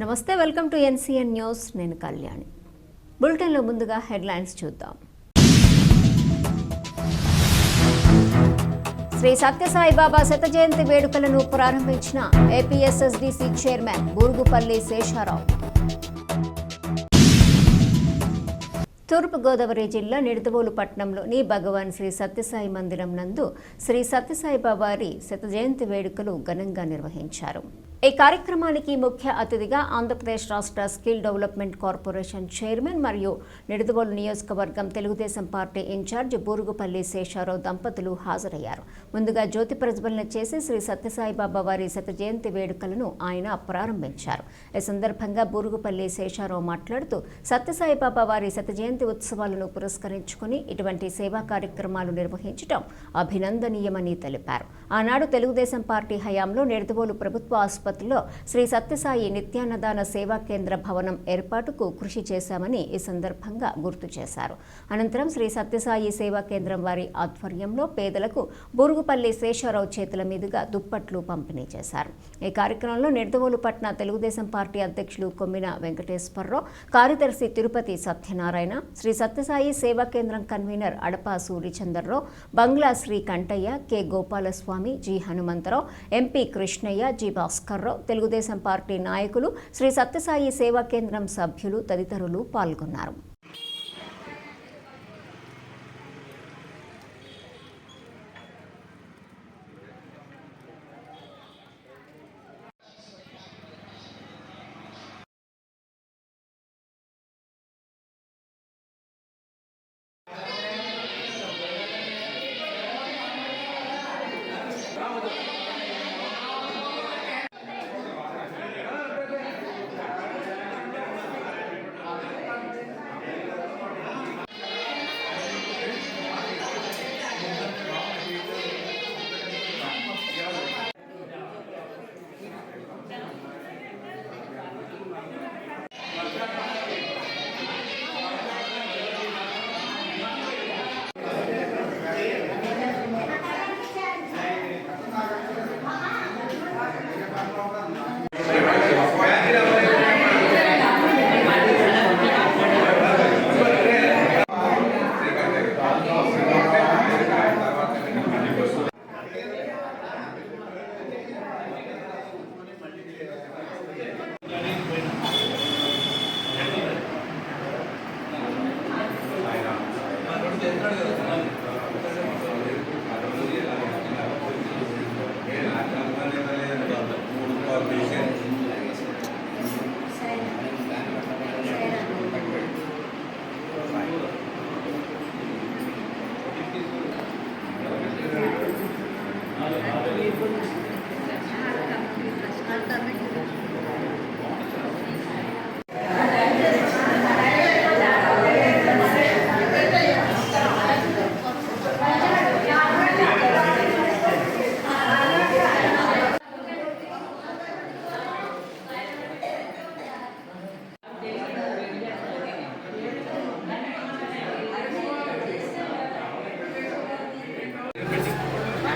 నమస్తే, welcome to NCN news. నేను కళ్యాణి. బులెటిన్లో ముందుగా హెడ్లైన్స్ చూద్దాం. శ్రీ సత్యసాయిబాబా శత జయంతి వేడుకలను ప్రారంభించిన ఏపీఎస్ఎస్డీసీ చైర్మన్ బూరుగుపల్లి శేషారావు. తూర్పుగోదావరి జిల్లా నిడదవోలు పట్టణంలోని భగవాన్ శ్రీ సత్యసాయి మందిరం నందు శ్రీ సత్యసాయిబాబా వారి శత జయంతి వేడుకలు ఘనంగా నిర్వహించారు. ఈ కార్యక్రమానికి ముఖ్య అతిథిగా ఆంధ్రప్రదేశ్ రాష్ట్ర స్కిల్ డెవలప్మెంట్ కార్పొరేషన్ చైర్మన్ మరియు నిడదవోలు నియోజకవర్గం తెలుగుదేశం పార్టీ ఇన్ఛార్జ్ బూరుగుపల్లి శేషారావు దంపతులు హాజరయ్యారు. ముందుగా జ్యోతి ప్రజ్వలన చేసి శ్రీ సత్యసాయిబాబా వారి శత జయంతి వేడుకలను ఆయన ప్రారంభించారు. ఈ సందర్భంగా బూరుగుపల్లి శేషారావు మాట్లాడుతూ సత్యసాయిబాబా వారి శత జయంతి ఉత్సవాలను పురస్కరించుకుని ఇటువంటి సేవా కార్యక్రమాలు నిర్వహించడం అభినందనీయమని తెలిపారు. ఆనాడు తెలుగుదేశం పార్టీ హయాంలో నిడదవోలు ప్రభుత్వ ఆసుపత్రిలో శ్రీ సత్యసాయి నిత్యాన్నదాన సేవా కేంద్ర భవనం ఏర్పాటుకు కృషి చేశామని ఈ సందర్భంగా గుర్తు చేశారు. అనంతరం శ్రీ సత్యసాయి సేవా కేంద్రం వారి ఆధ్వర్యంలో పేదలకు బూరుగుపల్లి శేషారావు చేతుల మీదుగా దుప్పట్లు పంపిణీ చేశారు. ఈ కార్యక్రమంలో నిడదవోలు పట్టణ తెలుగుదేశం పార్టీ అధ్యక్షులు కొమ్మిన వెంకటేశ్వరరావు, కార్యదర్శి Tirupati Satyanarayana, Shri Sathya Sai Seva Kendram convener Adapa Suryachandra Rao, Bangla Shri Kantaiah, K Gopalaswamy, G Hanumantha Rao, MP Krishnaiah, G Bhaskar Rao, Telugu Desam party నాయకులు, శ్రీ సత్యసాయి సేవా కేంద్రం సభ్యులు తదితరులు పాల్గొన్నారు.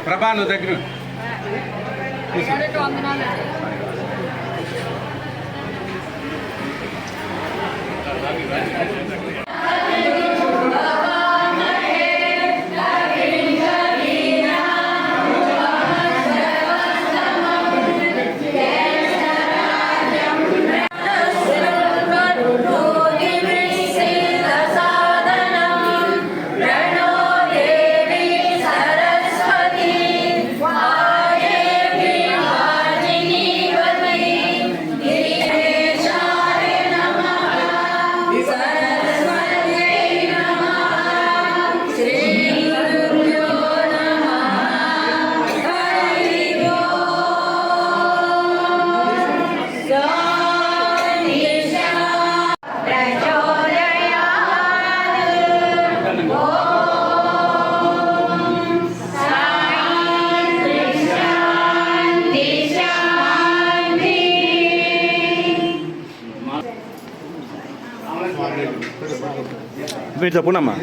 ప్రభా నువ్వు దగ్గర మీరు చెప్పునమ్మా.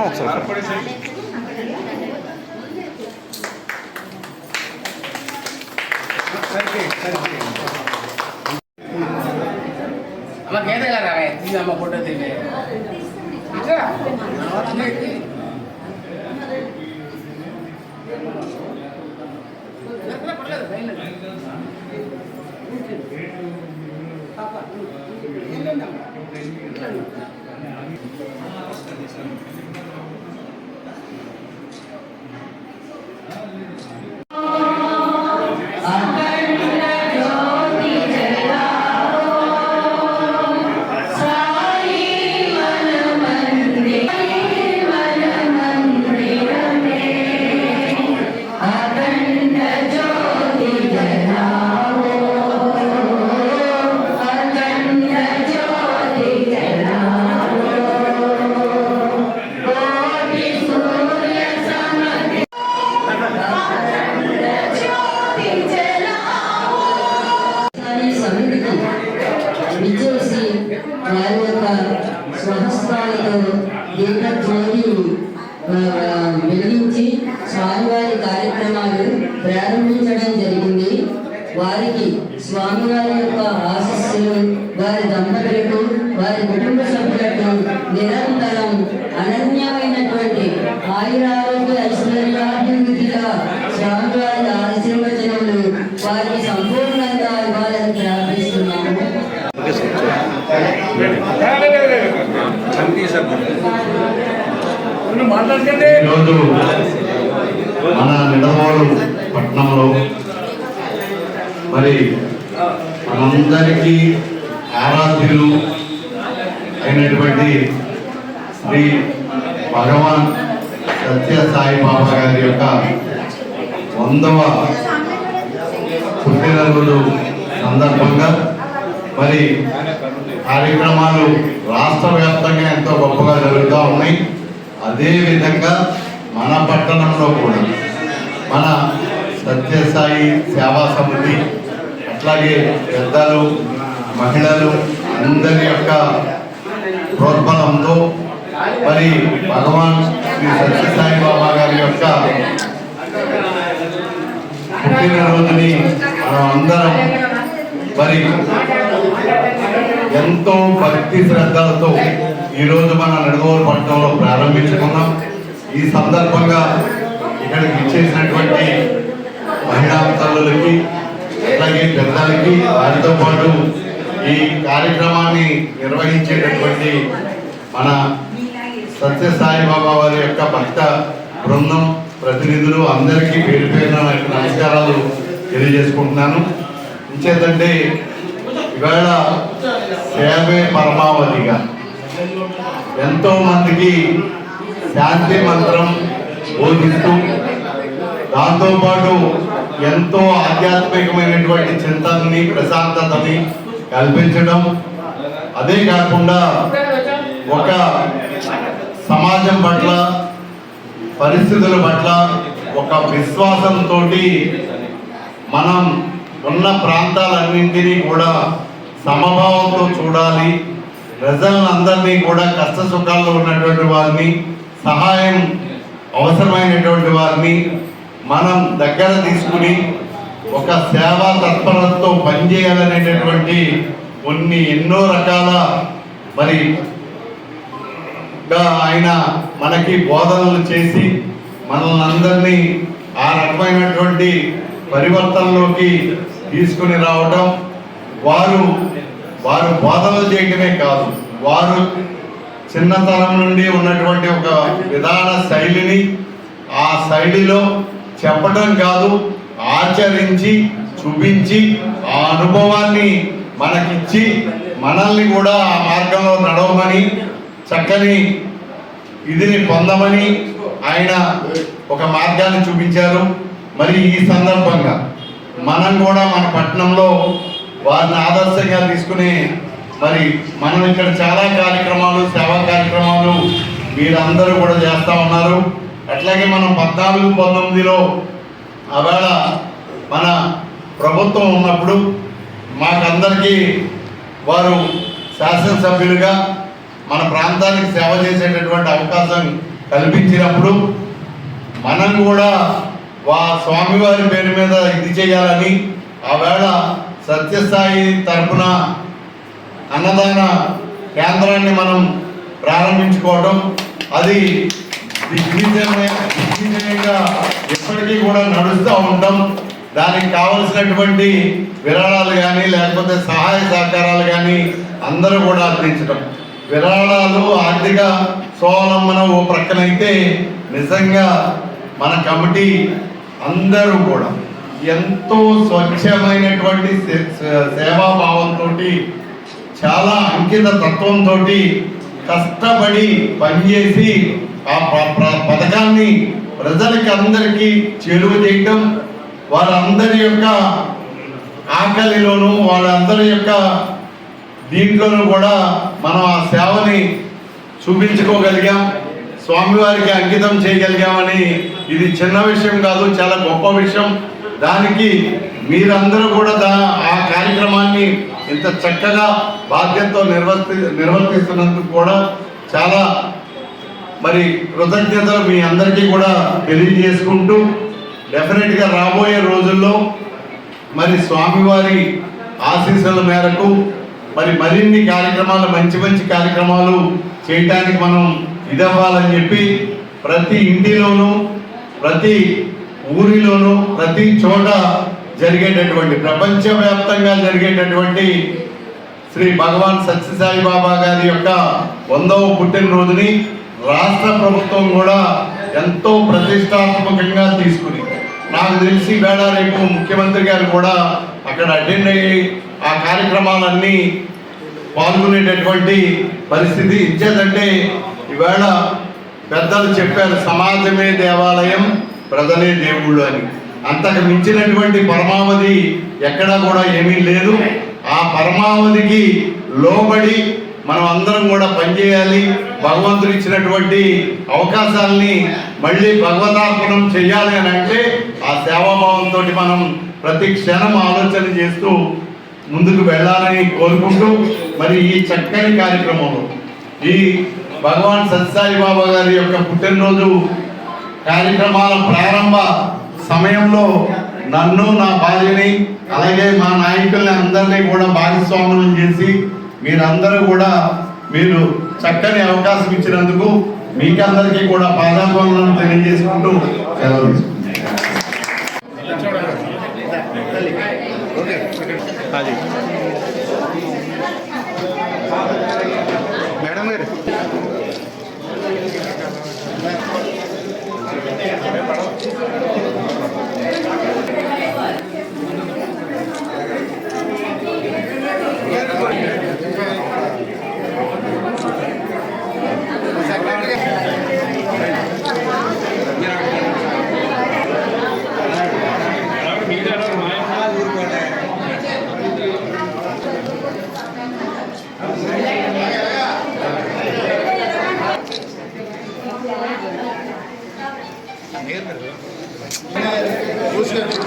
ఒకసారి అమ్మ కేదలా రా తీయ అమ్మ ఫోటో తీయే ఇట్లా పర్లేదు ఫైన్ పాపా ఏంటన్నా విచ్చేసి వారి యొక్క స్వహస్తాలతో దీపజ్యోతి వెలిగించి స్వామివారి కార్యక్రమాలు ప్రారంభించడం జరిగింది. వారికి స్వామివారి యొక్క ఆశీస్సులు వారి దంపతులకు వారి కుటుంబ సభ్యులకు నిరంతరం అనన్యమైనటువంటి ఆయురారోగ్య ఐశ్వర్యాభివృద్ధిగా స్వామివారి ఆశీర్వచనములు వారికి సంపూర్ణంగా ఇవ్వాలని ప్రార్థిస్తున్నాము. ఈరోజు మన నిడమోలు పట్టణంలో మరి మనందరికీ ఆరాధ్యులు అయినటువంటి శ్రీ భగవాన్ సత్య సాయిబాబా గారి యొక్క 100వ పుట్టినరోజు సందర్భంగా మరి కార్యక్రమాలు రాష్ట్ర వ్యాప్తంగా ఎంతో గొప్పగా జరుగుతూ ఉన్నాయి. అదేవిధంగా మన పట్టణంలో కూడా మన సత్యసాయి సేవా సమితి అట్లాగే పెద్దలు మహిళలు అందరి యొక్క ప్రోద్బలంతో మరి భగవాన్ శ్రీ సత్యసాయి బాబా గారి యొక్క పుట్టినరోజుని మనం అందరం మరి ఎంతో భక్తి శ్రద్ధలతో ఈరోజు మన నిడదవోలు పట్టణంలో ప్రారంభించుకున్నాం. ఈ సందర్భంగా ఇక్కడికి ఇచ్చేసినటువంటి మహిళా తల్లులకి అలాగే పెద్దలకి వారితో పాటు ఈ కార్యక్రమాన్ని నిర్వహించేటటువంటి మన సత్యసాయి బాబా వారి యొక్క భక్త బృందం ప్రతినిధులు అందరికీ పేరు పేరున నమస్కారాలు తెలియజేసుకుంటున్నాను. ఇంకేంటంటే ఇవాళ సేవే పరమావధిగా ఎంతో మందికి శాంతి మంత్రం బోధిస్తూ దాంతోపాటు ఎంతో ఆధ్యాత్మికమైనటువంటి చింతనని ప్రశాంతతని కల్పించడం, అదే కాకుండా ఒక సమాజం పట్ల పరిస్థితుల పట్ల ఒక విశ్వాసంతో మనం ఉన్న ప్రాంతాలన్నింటినీ కూడా సమభావంతో చూడాలి. ప్రజలందరినీ కూడా కష్ట సుఖాల్లో ఉన్నటువంటి వారిని, సహాయం అవసరమైనటువంటి వారిని మనం దగ్గర తీసుకుని ఒక సేవా తత్పరతతో పనిచేయాలనేటటువంటి ఎన్నో రకాల మరి ఆయన మనకి బోధనలు చేసి మనల్ని అందరినీ ఆ రకమైనటువంటి పరివర్తనలోకి తీసుకుని రావటం, వారు బోధనలు చేయటమే కాదు, వారు చిన్నతనం నుండి ఉన్నటువంటి ఒక విధాన శైలిని ఆ శైలిలో చెప్పడం కాదు, ఆచరించి చూపించి ఆ అనుభవాన్ని మనకిచ్చి మనల్ని కూడా ఆ మార్గంలో నడవమని, చక్కని ఇదిని పొందమని ఆయన ఒక మార్గాన్ని చూపించారు. మరి ఈ సందర్భంగా మనం కూడా మన పట్టణంలో వారిని ఆదర్శంగా తీసుకుని మరి మనం ఇక్కడ చాలా కార్యక్రమాలు, సేవా కార్యక్రమాలు మీరందరూ కూడా చేస్తూ ఉన్నారు. అట్లాగే మనం 14-19లో ఆవేళ మన ప్రభుత్వం ఉన్నప్పుడు మాకందరికీ వారు శాసనసభ్యులుగా మన ప్రాంతానికి సేవ చేసేటటువంటి అవకాశం కల్పించినప్పుడు మనం కూడా స్వామివారి పేరు మీద ఇది చేయాలని, ఆవేళ సత్యసాయి తరపున అన్నదాన కేంద్రాన్ని మనం ప్రారంభించుకోవడం, అది దిగ్విజయంగా ఇప్పటికీ కూడా నడుస్తూ ఉంటాం. దానికి కావలసినటువంటి విరాళాలు కానీ లేకపోతే సహాయ సహకారాలు కానీ అందరూ కూడా అందించడం. విరాళాలు ఆర్థిక స్వావలంబన ఓ ప్రక్కనైతే నిజంగా మన కమిటీ అందరూ కూడా ఎంతో స్వచ్ఛమైనటువంటి సేవాభావంతో, చాలా అంకిత తత్వంతో కష్టపడి పనిచేసి ఆ పథకాన్ని ప్రజలకి అందరికీ చేరువ చేయటం, వాళ్ళందరి యొక్క ఆకలిలోనూ వాళ్ళందరి యొక్క దీంట్లోనూ కూడా మనం ఆ సేవని చూపించుకోగలిగాం, స్వామివారికి అంకితం చేయగలిగామని ఇది చిన్న విషయం కాదు, చాలా గొప్ప విషయం. దానికి మీరందరూ కూడా ఆ కార్యక్రమాన్ని ఇంత చక్కగా బాధ్యతతో నిర్వర్తిస్తున్నందుకు కూడా చాలా మరి కృతజ్ఞతలు మీ అందరికీ కూడా తెలియజేసుకుంటూ, డెఫినెట్గా రాబోయే రోజుల్లో మరి స్వామివారి ఆశీస్సుల మేరకు మరి మరిన్ని కార్యక్రమాలు, మంచి మంచి కార్యక్రమాలు చేయటానికి మనం ఇదవ్వాలని చెప్పి ప్రతి ఇంటిలోనూ, ప్రతి ఊరిలోనూ, ప్రతి చోట జరిగేటటువంటి, ప్రపంచవ్యాప్తంగా జరిగేటటువంటి శ్రీ భగవాన్ సత్యసాయి బాబా గారి యొక్క 100వ పుట్టినరోజుని రాష్ట్ర ప్రభుత్వం కూడా ఎంతో ప్రతిష్టాత్మకంగా తీసుకుని, నాకు తెలిసి వేళ రేపు ముఖ్యమంత్రి గారు కూడా అక్కడ అటెండ్ అయ్యి ఆ కార్యక్రమాలన్నీ పాల్గొనేటటువంటి పరిస్థితి ఇచ్చేదంటే, ఈవేళ పెద్దలు చెప్పారు సమాజమే దేవాలయం, ప్రజలే దేవుళ్ళు అని. అంతకు మించినటువంటి పరమావధి ఎక్కడా కూడా ఏమీ లేదు. ఆ పరమావధికి లోబడి మనం అందరం కూడా పనిచేయాలి. భగవంతుడు ఇచ్చినటువంటి అవకాశాలని మళ్ళీ భగవతార్పణం చేయాలి అని అంటే ఆ సేవాభావంతో మనం ప్రతి క్షణం ఆలోచన చేస్తూ ముందుకు వెళ్ళాలని కోరుకుంటూ, మరి ఈ చక్కని కార్యక్రమంలో ఈ భగవాన్ సత్యసాయి బాబా గారి యొక్క పుట్టినరోజు కార్యక్రమాల ప్రారంభ సమయంలో నన్ను, నా భార్యని, అలాగే మా నాయకుల్ని అందరినీ కూడా భాగస్వాములను చేసి మీరందరూ కూడా మీరు చక్కని అవకాశం ఇచ్చినందుకు మీకందరికీ కూడా పాదాభివందనం తెలియజేసుకుంటూ సెలవు మేడం గారు చూసుకోండి